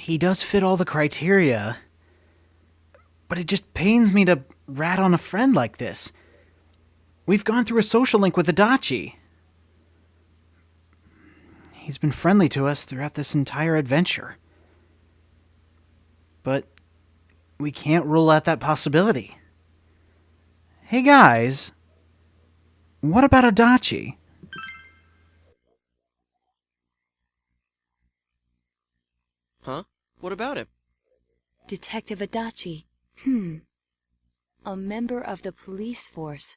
he does fit all the criteria, but it just pains me to rat on a friend like this. We've gone through a social link with Adachi. He's been friendly to us throughout this entire adventure. But we can't rule out that possibility. Hey guys, what about Adachi? Huh? What about him? Detective Adachi. A member of the police force.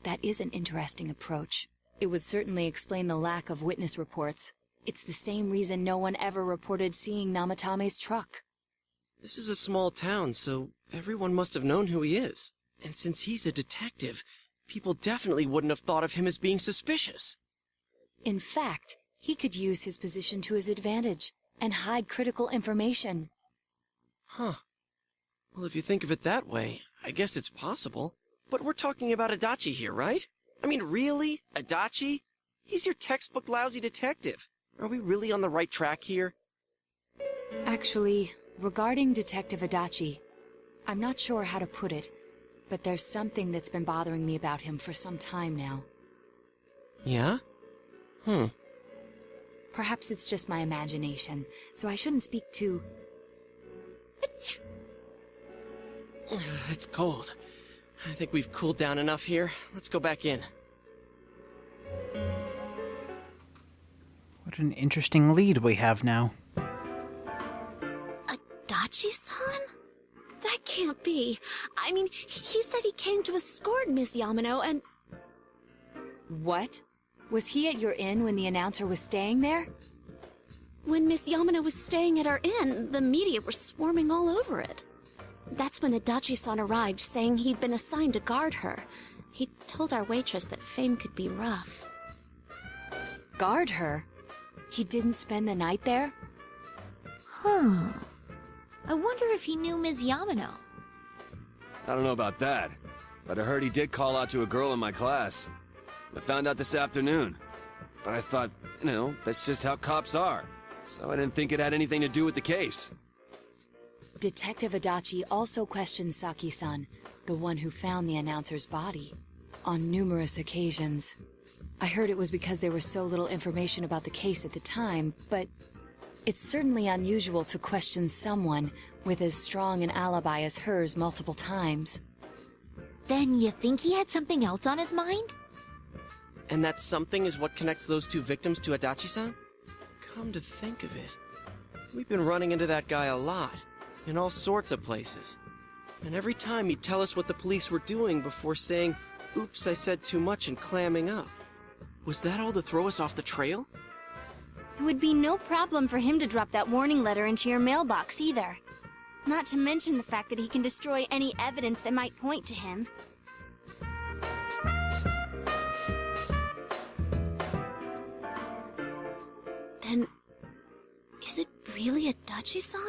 That is an interesting approach. It would certainly explain the lack of witness reports. It's the same reason no one ever reported seeing Namatame's truck. This is a small town, so everyone must have known who he is. And since he's a detective, people definitely wouldn't have thought of him as being suspicious. In fact, he could use his position to his advantage and hide critical information. Huh. Well, if you think of it that way, I guess it's possible. But we're talking about Adachi here, right? I mean, really? Adachi? He's your textbook lousy detective. Are we really on the right track here? Actually, regarding Detective Adachi, I'm not sure how to put it, but there's something that's been bothering me about him for some time now. Yeah? Perhaps it's just my imagination, so I shouldn't speak too... It's cold. I think we've cooled down enough here. Let's go back in. What an interesting lead we have now. Adachi-san? That can't be. I mean, he said he came to escort Miss Yamano and... What? Was he at your inn when the announcer was staying there? When Miss Yamano was staying at our inn, the media were swarming all over it. That's when Adachi-san arrived, saying he'd been assigned to guard her. He told our waitress that fame could be rough. Guard her? He didn't spend the night there? I wonder if he knew Ms. Yamano. I don't know about that, but I heard he did call out to a girl in my class. I found out this afternoon. But I thought, that's just how cops are. So I didn't think it had anything to do with the case. Detective Adachi also questioned Saki-san, the one who found the announcer's body, on numerous occasions. I heard it was because there was so little information about the case at the time, but it's certainly unusual to question someone with as strong an alibi as hers multiple times. Then you think he had something else on his mind? And that something is what connects those two victims to Adachi-san? Come to think of it, we've been running into that guy a lot, in all sorts of places. And every time he'd tell us what the police were doing before saying, "Oops, I said too much," and clamming up. Was that all to throw us off the trail? It would be no problem for him to drop that warning letter into your mailbox either. Not to mention the fact that he can destroy any evidence that might point to him. Then, is it really Adachi-san?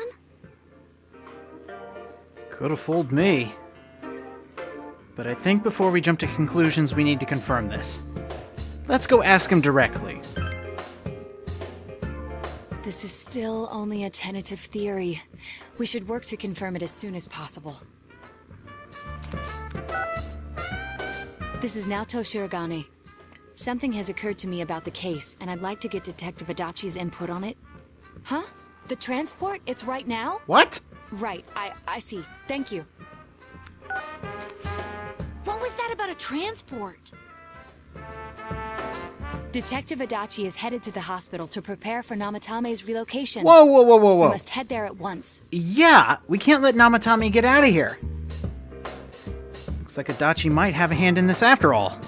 Could have fooled me. But I think before we jump to conclusions, we need to confirm this. Let's go ask him directly. This is still only a tentative theory. We should work to confirm it as soon as possible. This is Naoto Shirogane. Something has occurred to me about the case, and I'd like to get Detective Adachi's input on it. Huh? The transport? It's right now? What? Right, I see. Thank you. What was that about a transport? Detective Adachi is headed to the hospital to prepare for Namatame's relocation. Whoa, whoa, whoa, whoa, We whoa. must head there at once. Yeah, we can't let Namatame get out of here. Looks like Adachi might have a hand in this after all.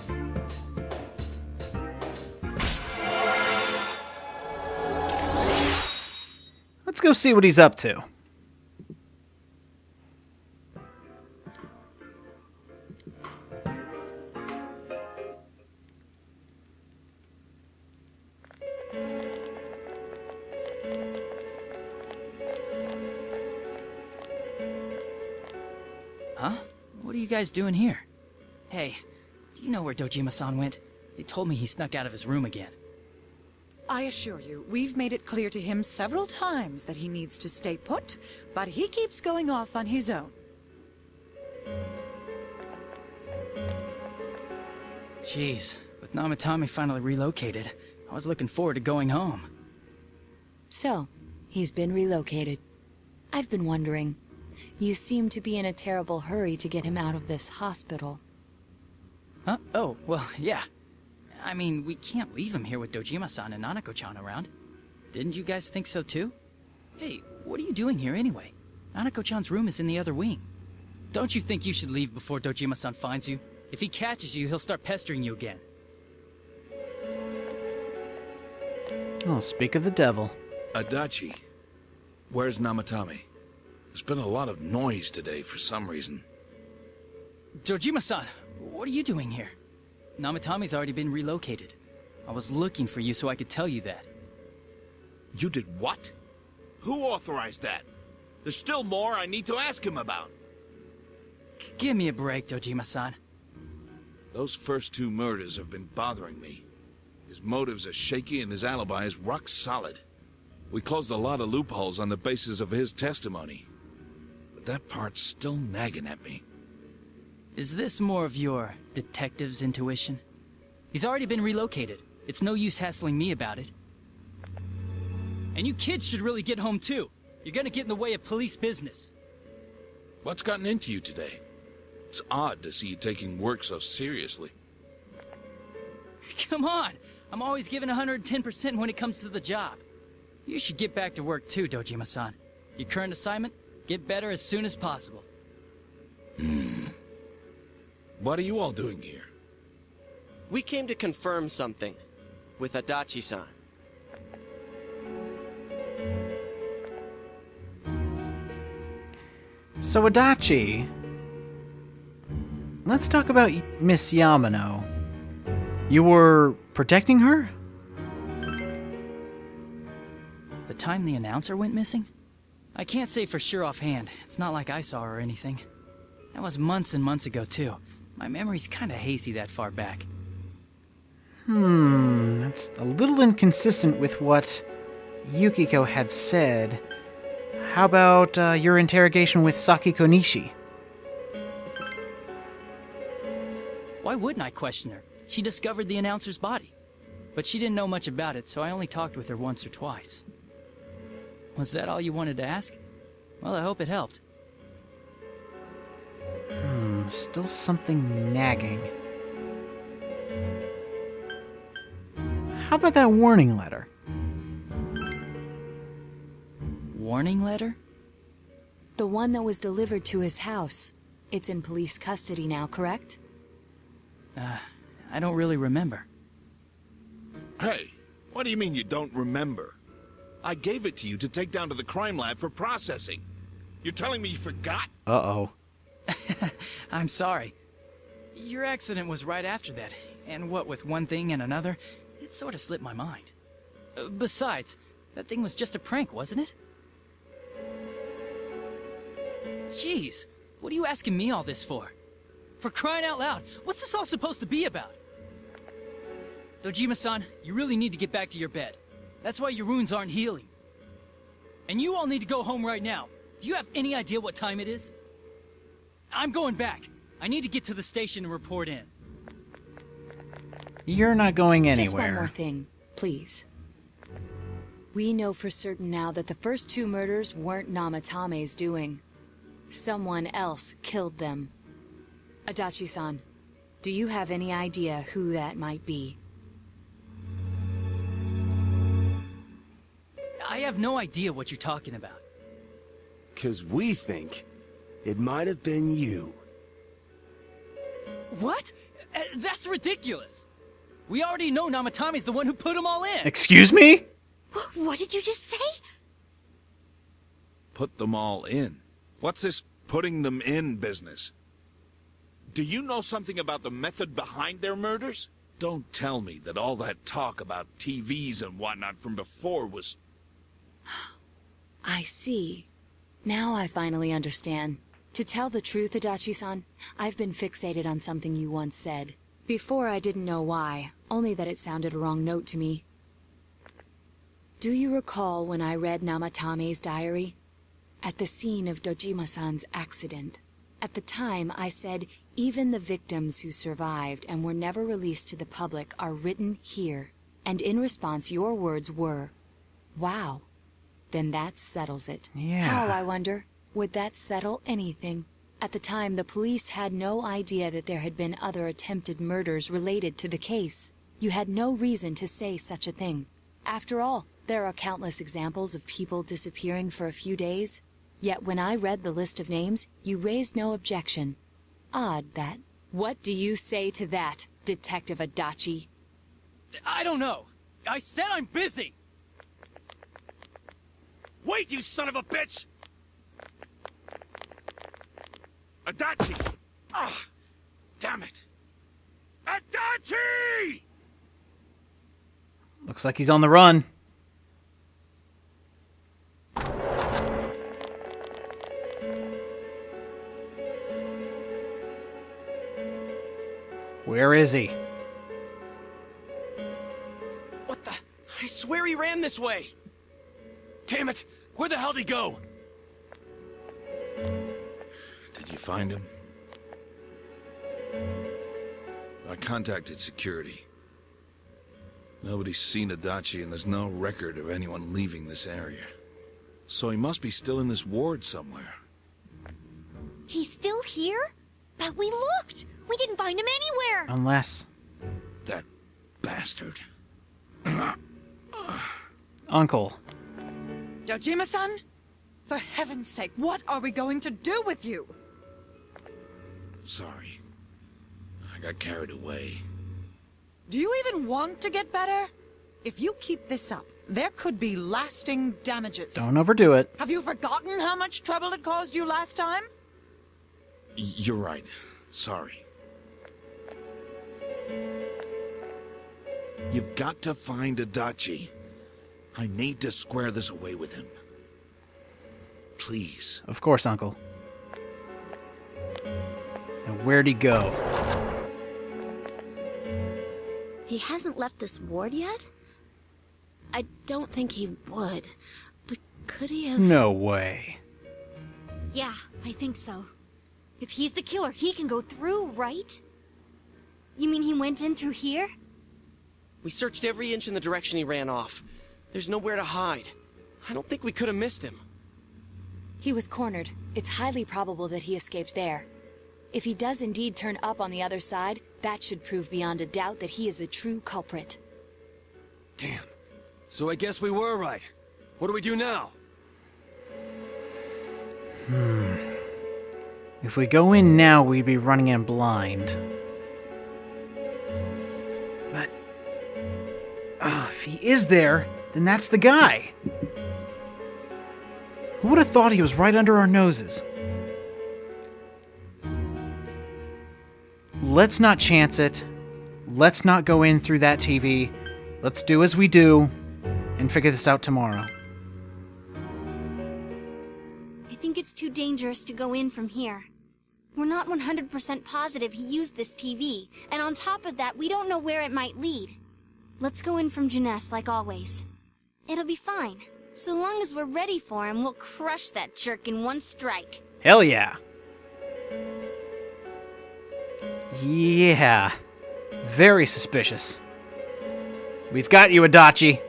Let's go see what he's up to. Huh? What are you guys doing here? Hey, do you know where Dojima-san went? They told me he snuck out of his room again. I assure you, we've made it clear to him several times that he needs to stay put, but he keeps going off on his own. Jeez, with Namatame finally relocated, I was looking forward to going home. So, he's been relocated. I've been wondering. You seem to be in a terrible hurry to get him out of this hospital. Huh? Oh, well, yeah. I mean, we can't leave him here with Dojima-san and Nanako-chan around. Didn't you guys think so too? Hey, what are you doing here anyway? Nanako-chan's room is in the other wing. Don't you think you should leave before Dojima-san finds you? If he catches you, he'll start pestering you again. Oh, speak of the devil. Adachi, where's Namatame? There's been a lot of noise today for some reason. Dojima-san, what are you doing here? Namatame's already been relocated. I was looking for you so I could tell you that. You did what? Who authorized that? There's still more I need to ask him about. Give me a break, Dojima-san. Those first 2 murders have been bothering me. His motives are shaky and his alibi is rock solid. We closed a lot of loopholes on the basis of his testimony. But that part's still nagging at me. Is this more of your detective's intuition? He's already been relocated. It's no use hassling me about it. And you kids should really get home too. You're gonna get in the way of police business. What's gotten into you today? It's odd to see you taking work so seriously. Come on! I'm always giving 110% when it comes to the job. You should get back to work too, Dojima-san. Your current assignment? Get better as soon as possible. What are you all doing here? We came to confirm something with Adachi-san. So, Adachi, let's talk about Miss Yamano. You were protecting her? The time the announcer went missing? I can't say for sure offhand. It's not like I saw her or anything. That was months and months ago, too. My memory's kinda hazy that far back. That's a little inconsistent with what Yukiko had said. How about your interrogation with Sakiko Nishi? Why wouldn't I question her? She discovered the announcer's body. But she didn't know much about it, so I only talked with her once or twice. Was that all you wanted to ask? Well, I hope it helped. Still something nagging. How about that warning letter? Warning letter? The one that was delivered to his house. It's in police custody now, correct? I don't really remember. Hey, what do you mean you don't remember? I gave it to you to take down to the crime lab for processing. You're telling me you forgot? Uh-oh. I'm sorry. Your accident was right after that, and what with one thing and another, it sort of slipped my mind. Besides, that thing was just a prank, wasn't it? Jeez, what are you asking me all this for? For crying out loud, what's this all supposed to be about? Dojima-san, you really need to get back to your bed. That's why your wounds aren't healing. And you all need to go home right now. Do you have any idea what time it is? I'm going back. I need to get to the station and report in. You're not going anywhere. Just one more thing, please. We know for certain now that the first 2 murders weren't Namatame's doing. Someone else killed them. Adachi-san, do you have any idea who that might be? I have no idea what you're talking about. 'Cause we think it might have been you. What? That's ridiculous! We already know Namatame's the one who put them all in! Excuse me? What did you just say? Put them all in. What's this putting them in business? Do you know something about the method behind their murders? Don't tell me that all that talk about TVs and whatnot from before was... I see. Now I finally understand. To tell the truth, Adachi-san, I've been fixated on something you once said. Before I didn't know why, only that it sounded a wrong note to me. Do you recall when I read Namatame's diary? At the scene of Dojima-san's accident. At the time, I said, even the victims who survived and were never released to the public are written here. And in response, your words were, wow. Then that settles it. Yeah. How, I wonder? Would that settle anything? At the time, the police had no idea that there had been other attempted murders related to the case. You had no reason to say such a thing. After all, there are countless examples of people disappearing for a few days. Yet when I read the list of names, you raised no objection. Odd, that. What do you say to that, Detective Adachi? I don't know. I said I'm busy! Wait, you son of a bitch! Adachi! Ah, damn it! Adachi! Looks like he's on the run. Where is he? What the? I swear he ran this way. Damn it! Where the hell did he go? Did you find him? I contacted security. Nobody's seen Adachi, and there's no record of anyone leaving this area. So he must be still in this ward somewhere. He's still here? But we looked! We didn't find him anywhere! Unless... That bastard. Uncle. Dojima-san? For heaven's sake, what are we going to do with you? Sorry. I got carried away. Do you even want to get better? If you keep this up, there could be lasting damages. Don't overdo it. Have you forgotten how much trouble it caused you last time? You're right. Sorry. You've got to find Adachi. I need to square this away with him. Please. Of course, Uncle. And where'd he go? He hasn't left this ward yet? I don't think he would. But could he have... No way. Yeah, I think so. If he's the killer, he can go through, right? You mean he went in through here? We searched every inch in the direction he ran off. There's nowhere to hide. I don't think we could have missed him. He was cornered. It's highly probable that he escaped there. If he does indeed turn up on the other side, that should prove beyond a doubt that he is the true culprit. Damn. So I guess we were right. What do we do now? If we go in now, we'd be running in blind. But... if he is there, then that's the guy. Who would have thought he was right under our noses? Let's not chance it. Let's not go in through that TV. Let's do as we do and figure this out tomorrow. I think it's too dangerous to go in from here. We're not 100% positive he used this TV, and on top of that, we don't know where it might lead. Let's go in from Jeunesse like always. It'll be fine. So long as we're ready for him, we'll crush that jerk in one strike. Hell yeah. Yeah. Very suspicious. We've got you, Adachi.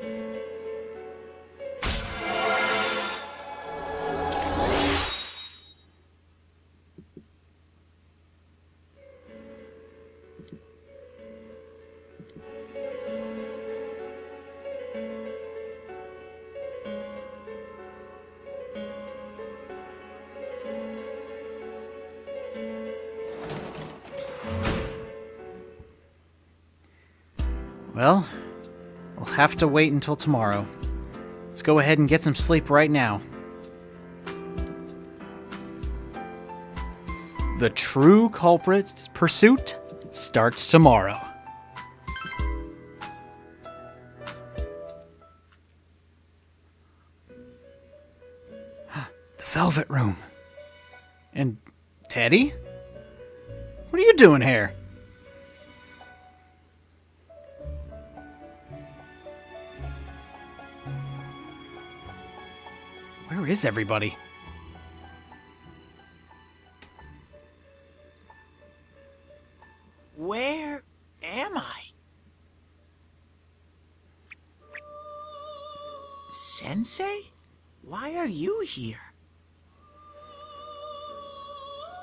Well, we'll have to wait until tomorrow. Let's go ahead and get some sleep right now. The true culprit's pursuit starts tomorrow. The Velvet Room. And Teddy? What are you doing here? Where is everybody? Where am I? Sensei? Why are you here?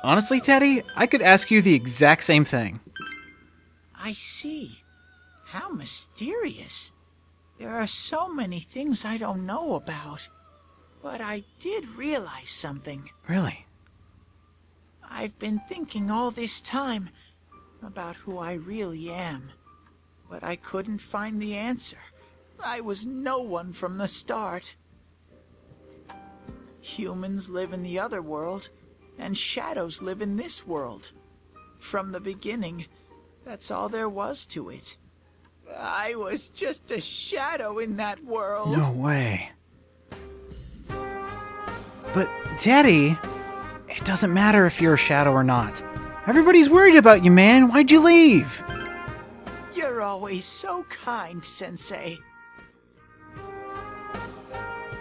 Honestly, Teddy, I could ask you the exact same thing. I see. How mysterious. There are so many things I don't know about. But I did realize something. Really? I've been thinking all this time about who I really am. But I couldn't find the answer. I was no one from the start. Humans live in the other world, and shadows live in this world. From the beginning, that's all there was to it. I was just a shadow in that world. No way. But, Teddy, it doesn't matter if you're a shadow or not. Everybody's worried about you, man. Why'd you leave? You're always so kind, Sensei.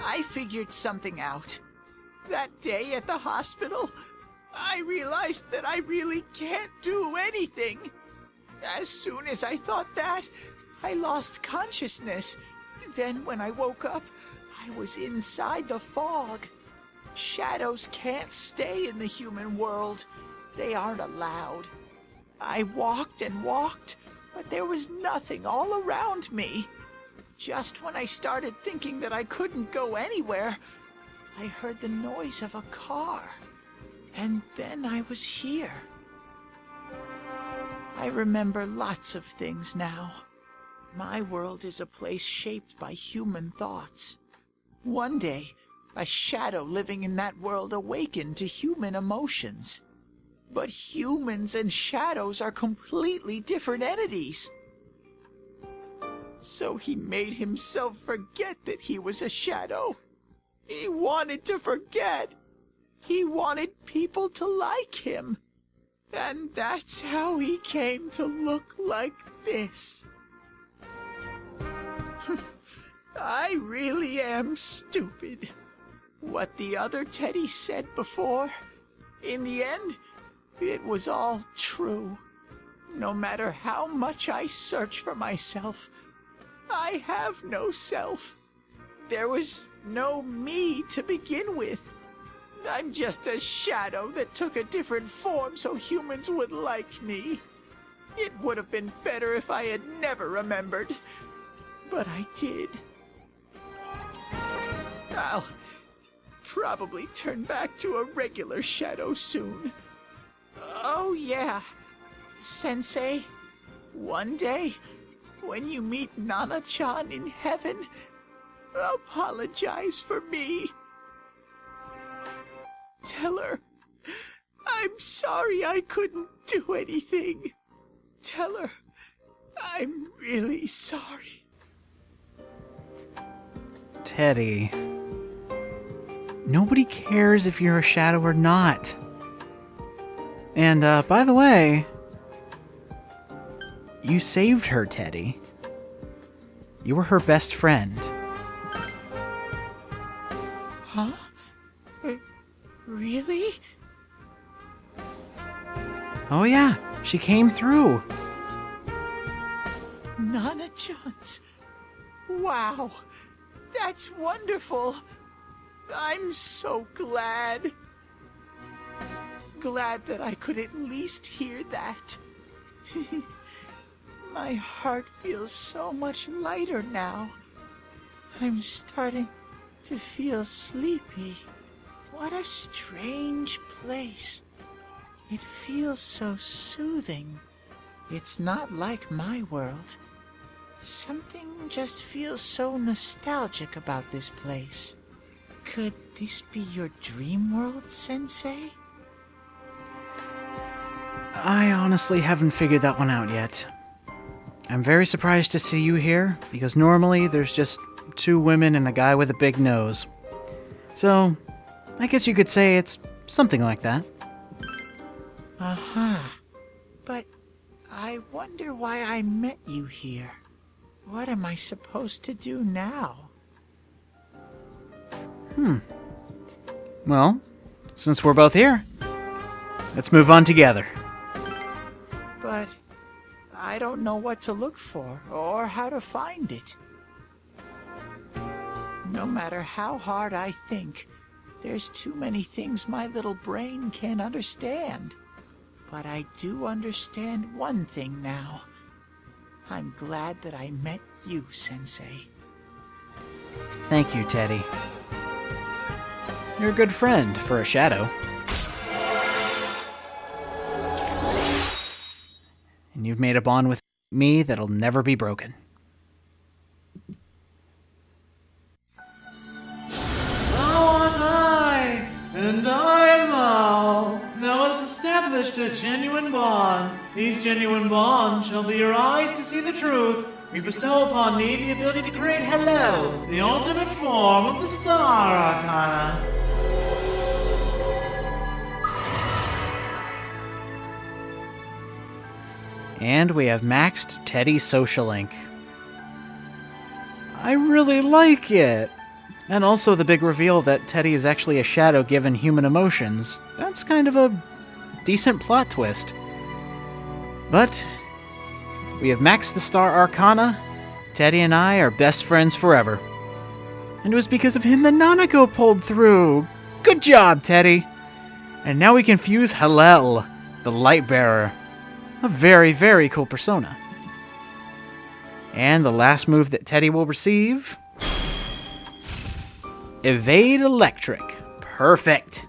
I figured something out. That day at the hospital, I realized that I really can't do anything. As soon as I thought that, I lost consciousness. Then when I woke up, I was inside the fog. Shadows can't stay in the human world. They aren't allowed. I walked and walked, but there was nothing all around me. Just when I started thinking that I couldn't go anywhere, I heard the noise of a car. And then I was here. I remember lots of things now. My world is a place shaped by human thoughts. One day, a shadow living in that world awakened to human emotions. But humans and shadows are completely different entities. So he made himself forget that he was a shadow. He wanted to forget. He wanted people to like him. And that's how he came to look like this. I really am stupid. What the other Teddy said before, in the end, it was all true. No matter how much I search for myself, I have no self. There was no me to begin with. I'm just a shadow that took a different form so humans would like me. It would have been better if I had never remembered, but I did. I'll probably turn back to a regular shadow soon. Oh yeah, Sensei, one day, when you meet Nana-chan in heaven, apologize for me. Tell her, I'm sorry I couldn't do anything. Tell her, I'm really sorry. Teddy, nobody cares if you're a shadow or not. And, by the way, you saved her, Teddy. You were her best friend. Huh? Really? Oh yeah, she came through. Nana-chan's. Wow, that's wonderful. I'm so glad. Glad that I could at least hear that. My heart feels so much lighter now. I'm starting to feel sleepy. What a strange place. It feels so soothing. It's not like my world. Something just feels so nostalgic about this place. Could this be your dream world, Sensei? I honestly haven't figured that one out yet. I'm very surprised to see you here, because normally there's just two women and a guy with a big nose. So, I guess you could say it's something like that. Uh-huh. But I wonder why I met you here. What am I supposed to do now? Well, since we're both here, let's move on together. But I don't know what to look for or how to find it. No matter how hard I think, there's too many things my little brain can't understand. But I do understand one thing now. I'm glad that I met you, Sensei. Thank you, Teddy. You're a good friend for a shadow. And you've made a bond with me that'll never be broken. Thou art I, and I am thou. Thou hast established a genuine bond. These genuine bonds shall be your eyes to see the truth. We bestow upon thee the ability to create Hello, the ultimate form of the star arcana. And we have maxed Teddy's social link. I really like it. And also the big reveal that Teddy is actually a shadow given human emotions. That's kind of a decent plot twist. But we have maxed the Star Arcana. Teddy and I are best friends forever. And it was because of him that Nanako pulled through. Good job, Teddy. And now we can fuse Hallel, the Light Bearer. A very, very cool persona. And the last move that Teddy will receive... Evade Electric. Perfect.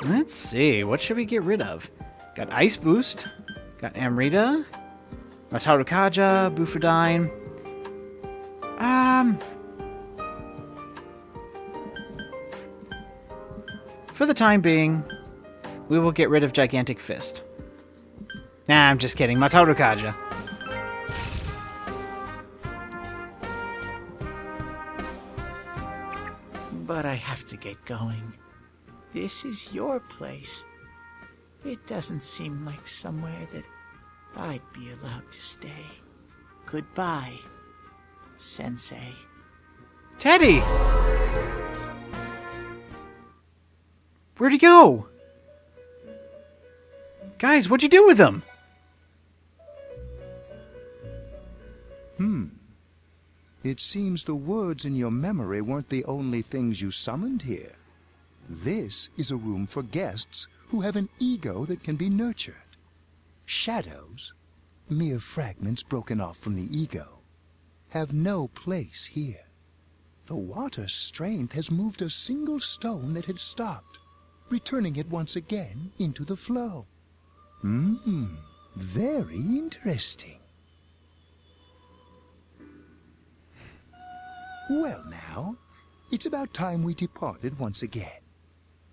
Let's see, what should we get rid of? Got Ice Boost. Got Amrita. Wataru Kaja, Bufudine. For the time being, we will get rid of Gigantic Fist. Nah, I'm just kidding. Wataru Kaja. But I have to get going. This is your place. It doesn't seem like somewhere that I'd be allowed to stay. Goodbye, Sensei. Teddy! Where'd he go? Guys, what'd you do with him? It seems the words in your memory weren't the only things you summoned here. This is a room for guests who have an ego that can be nurtured. Shadows, mere fragments broken off from the ego, have no place here. The water's strength has moved a single stone that had stopped, returning it once again into the flow. Very interesting. Well now, it's about time we departed once again.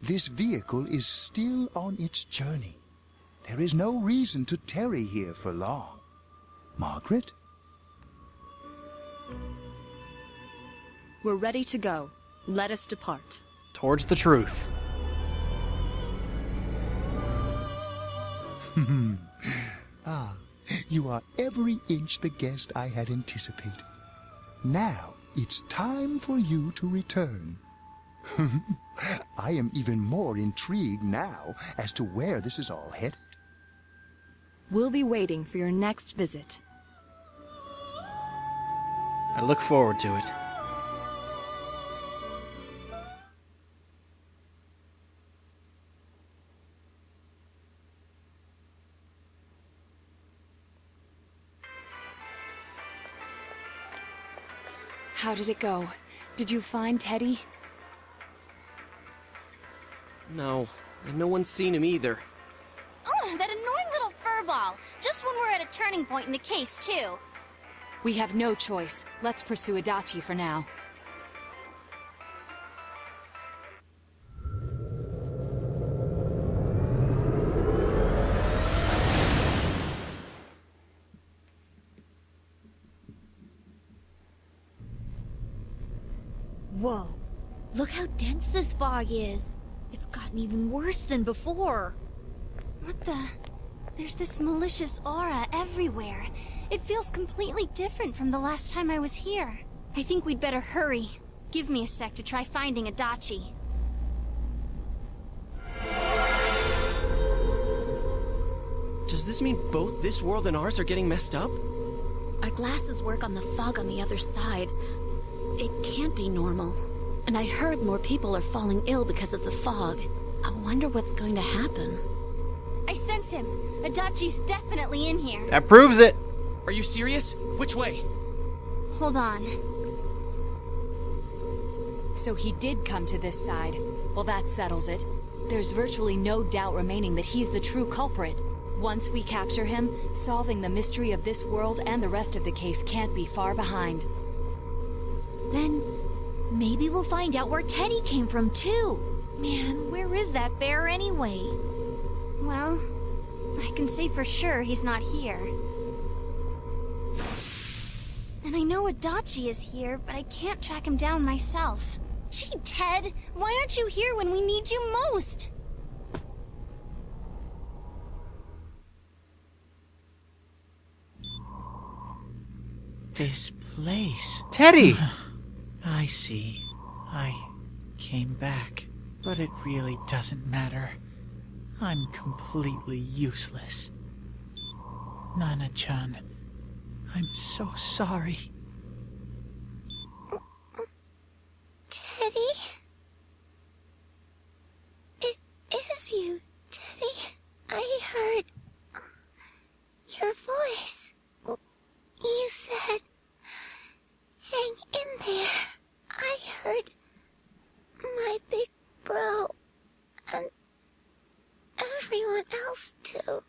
This vehicle is still on its journey. There is no reason to tarry here for long. Margaret? We're ready to go. Let us depart. Towards the truth. You are every inch the guest I had anticipated. Now, it's time for you to return. I am even more intrigued now as to where this is all headed. We'll be waiting for your next visit. I look forward to it. How did it go? Did you find Teddy? No, and no one's seen him either. Oh, that annoying little furball! Just when we're at a turning point in the case, too. We have no choice. Let's pursue Adachi for now. Whoa. Look how dense this fog is. It's gotten even worse than before. What the? There's this malicious aura everywhere. It feels completely different from the last time I was here. I think we'd better hurry. Give me a sec to try finding Adachi. Does this mean both this world and ours are getting messed up? Our glasses work on the fog on the other side. It can't be normal. And I heard more people are falling ill because of the fog. I wonder what's going to happen. I sense him. Adachi's definitely in here. That proves it. Are you serious? Which way? Hold on. So he did come to this side. Well, that settles it. There's virtually no doubt remaining that he's the true culprit. Once we capture him, solving the mystery of this world and the rest of the case can't be far behind. Then maybe we'll find out where Teddy came from, too. Man, where is that bear anyway? Well, I can say for sure he's not here. And I know Adachi is here, but I can't track him down myself. Gee, Ted, why aren't you here when we need you most? This place. Teddy! I see. I came back. But it really doesn't matter. I'm completely useless. Nana-chan, I'm so sorry. Teddy? It is you, Teddy. I heard your voice. You said, hang in there. I heard my big bro and everyone else too.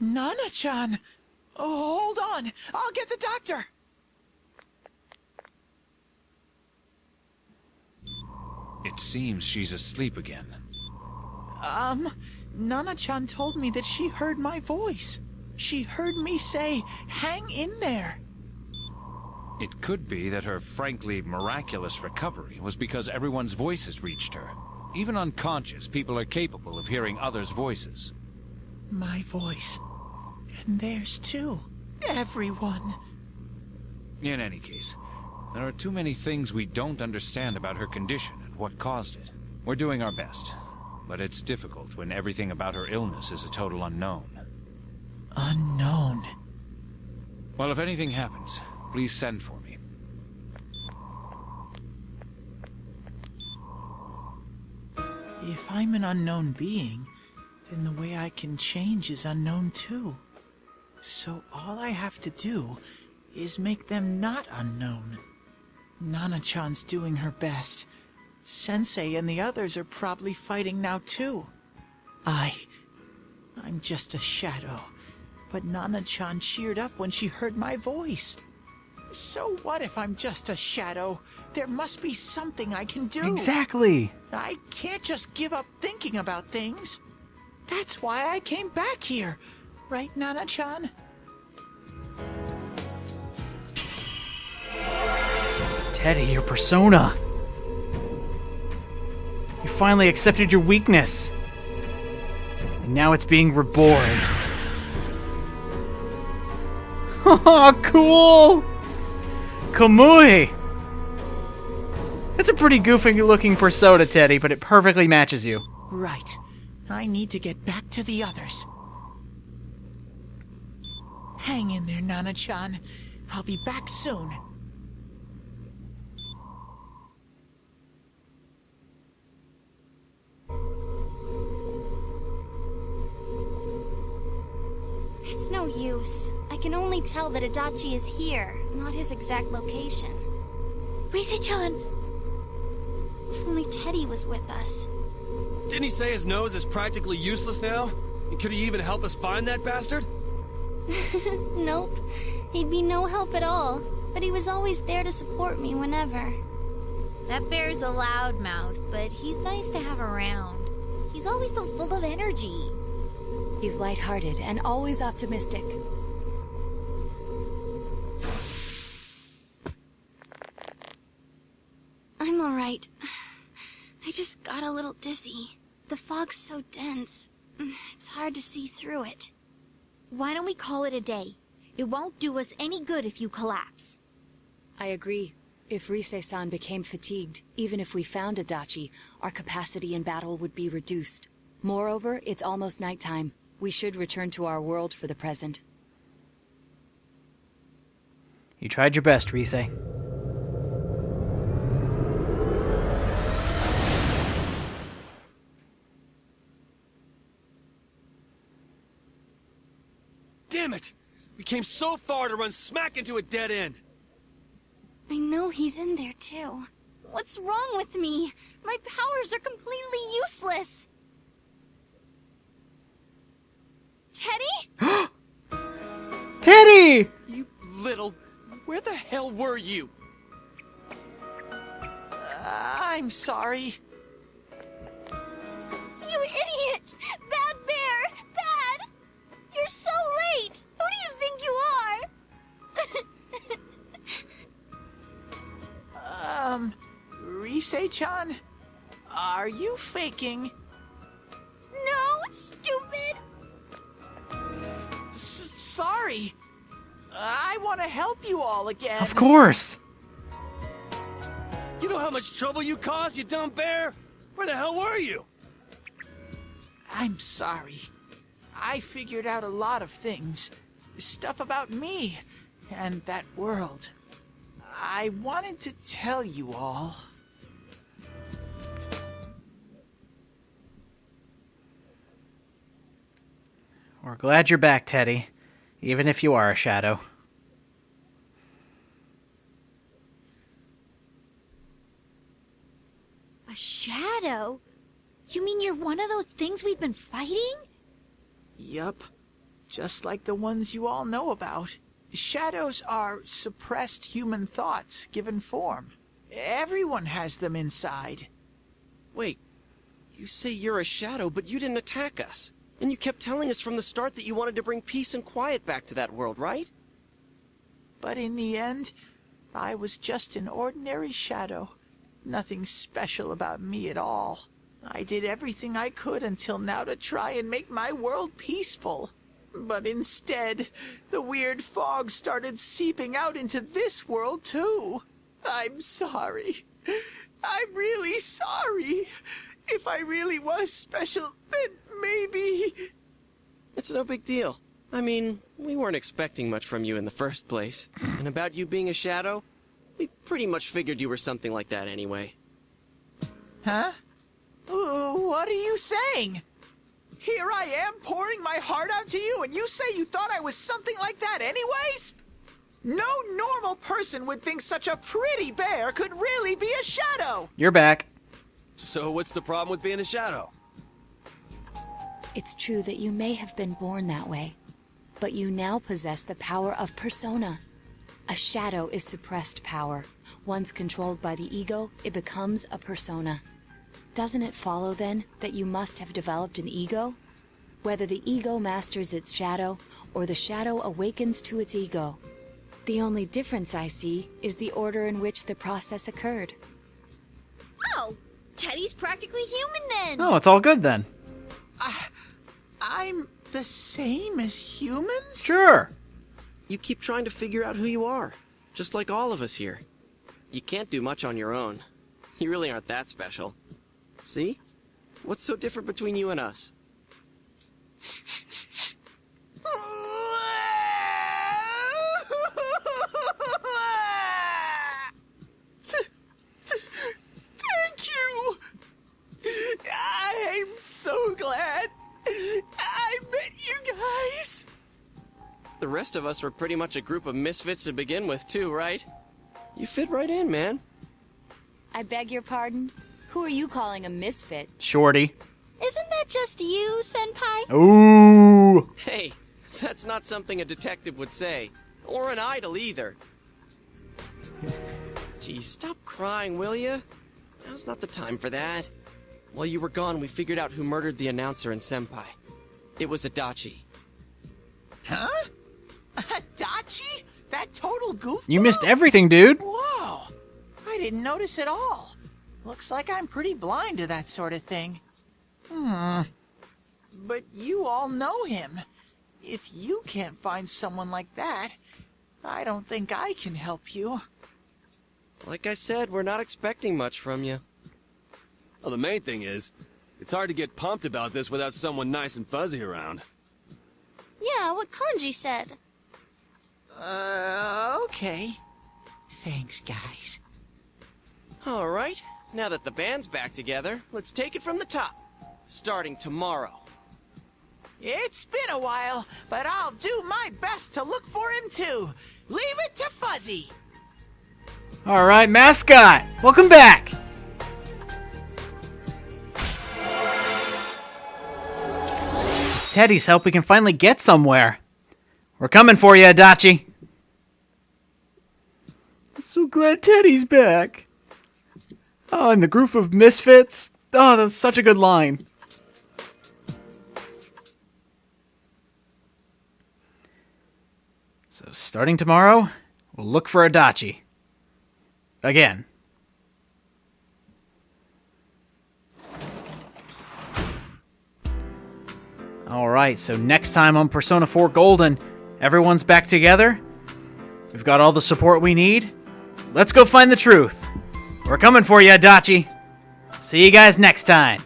Nana-chan! Oh, hold on! I'll get the doctor! It seems she's asleep again. Nana-chan told me that she heard my voice. She heard me say, hang in there. It could be that her frankly miraculous recovery was because everyone's voices reached her. Even unconscious, people are capable of hearing others' voices. My voice. And theirs too. Everyone. In any case, there are too many things we don't understand about her condition and what caused it. We're doing our best, but it's difficult when everything about her illness is a total unknown. Unknown? Well, if anything happens, please send for me. If I'm an unknown being, then the way I can change is unknown too. So all I have to do is make them not unknown. Nana-chan's doing her best. Sensei and the others are probably fighting now too. I'm just a shadow. But Nana-chan cheered up when she heard my voice. So what if I'm just a shadow? There must be something I can do. Exactly. I can't just give up thinking about things. That's why I came back here. Right, Nana-chan? Teddy, your persona. You finally accepted your weakness. And now it's being reborn. Oh, cool! Kamui! That's a pretty goofy looking persona, Teddy, but it perfectly matches you. Right. I need to get back to the others. Hang in there, Nana-chan. I'll be back soon. It's no use. I can only tell that Adachi is here, not his exact location. Rise-chan! If only Teddy was with us. Didn't he say his nose is practically useless now? And could he even help us find that bastard? Nope. He'd be no help at all. But he was always there to support me whenever. That bear's a loudmouth, but he's nice to have around. He's always so full of energy. He's lighthearted and always optimistic. I'm alright. I just got a little dizzy. The fog's so dense. It's hard to see through it. Why don't we call it a day? It won't do us any good if you collapse. I agree. If Rise-san became fatigued, even if we found Adachi, our capacity in battle would be reduced. Moreover, it's almost nighttime. We should return to our world for the present. You tried your best, Rise. Damn it! We came so far to run smack into a dead end! I know he's in there too. What's wrong with me? My powers are completely useless. Teddy? Teddy! You little... Where the hell were you? I'm sorry. You idiot! Bad bear! Bad! You're so late! Who do you think you are? Rise-chan? Are you faking? No, stupid! Sorry. I want to help you all again. Of course! You know how much trouble you caused, you dumb bear? Where the hell were you? I'm sorry. I figured out a lot of things. Stuff about me and that world. I wanted to tell you all. We're glad you're back, Teddy. Even if you are a shadow. A shadow? You mean you're one of those things we've been fighting? Yup. Just like the ones you all know about. Shadows are suppressed human thoughts given form. Everyone has them inside. Wait, you say you're a shadow, but you didn't attack us. And you kept telling us from the start that you wanted to bring peace and quiet back to that world, right? But in the end, I was just an ordinary shadow. Nothing special about me at all. I did everything I could until now to try and make my world peaceful. But instead, the weird fog started seeping out into this world, too. I'm sorry. I'm really sorry. If I really was special, then maybe... It's no big deal. I mean, we weren't expecting much from you in the first place. And about you being a shadow, we pretty much figured you were something like that anyway. Huh? What are you saying? Here I am pouring my heart out to you, and you say you thought I was something like that anyways? No normal person would think such a pretty bear could really be a shadow! You're back. So what's the problem with being a shadow? It's true that you may have been born that way, but you now possess the power of persona. A shadow is suppressed power. Once controlled by the ego, it becomes a persona. Doesn't it follow, then, that you must have developed an ego? Whether the ego masters its shadow, or the shadow awakens to its ego. The only difference I see is the order in which the process occurred. Oh, Teddy's practically human then! Oh, it's all good then. I'm the same as humans? Sure. You keep trying to figure out who you are, just like all of us here. You can't do much on your own. You really aren't that special. See? What's so different between you and us? Thank you! I'm so glad I met you guys! The rest of us were pretty much a group of misfits to begin with, too, right? You fit right in, man. I beg your pardon? Who are you calling a misfit? Shorty. Isn't that just you, Senpai? Ooh. Hey, that's not something a detective would say. Or an idol, either. Geez, stop crying, will ya? Now's not the time for that. While you were gone, we figured out who murdered the announcer and Senpai. It was Adachi. Huh? Adachi? That total goofball? You missed everything, dude. Whoa! I didn't notice at all. Looks like I'm pretty blind to that sort of thing. But you all know him. If you can't find someone like that, I don't think I can help you. Like I said, we're not expecting much from you. Well, the main thing is It's hard to get pumped about this without someone nice and fuzzy around. Yeah, what Kanji said. Okay. Thanks, guys. All right, now that the band's back together, let's take it from the top. Starting tomorrow. It's been a while, but I'll do my best to look for him too. Leave it to Fuzzy. All right, mascot, welcome back. Teddy's help, we can finally get somewhere. We're coming for you, Adachi. I'm so glad Teddy's back. Oh, and the group of misfits. Oh, that was such a good line. So, starting tomorrow, we'll look for Adachi. Again. Alright, so next time on Persona 4 Golden, everyone's back together. We've got all the support we need. Let's go find the truth. We're coming for you, Adachi. See you guys next time.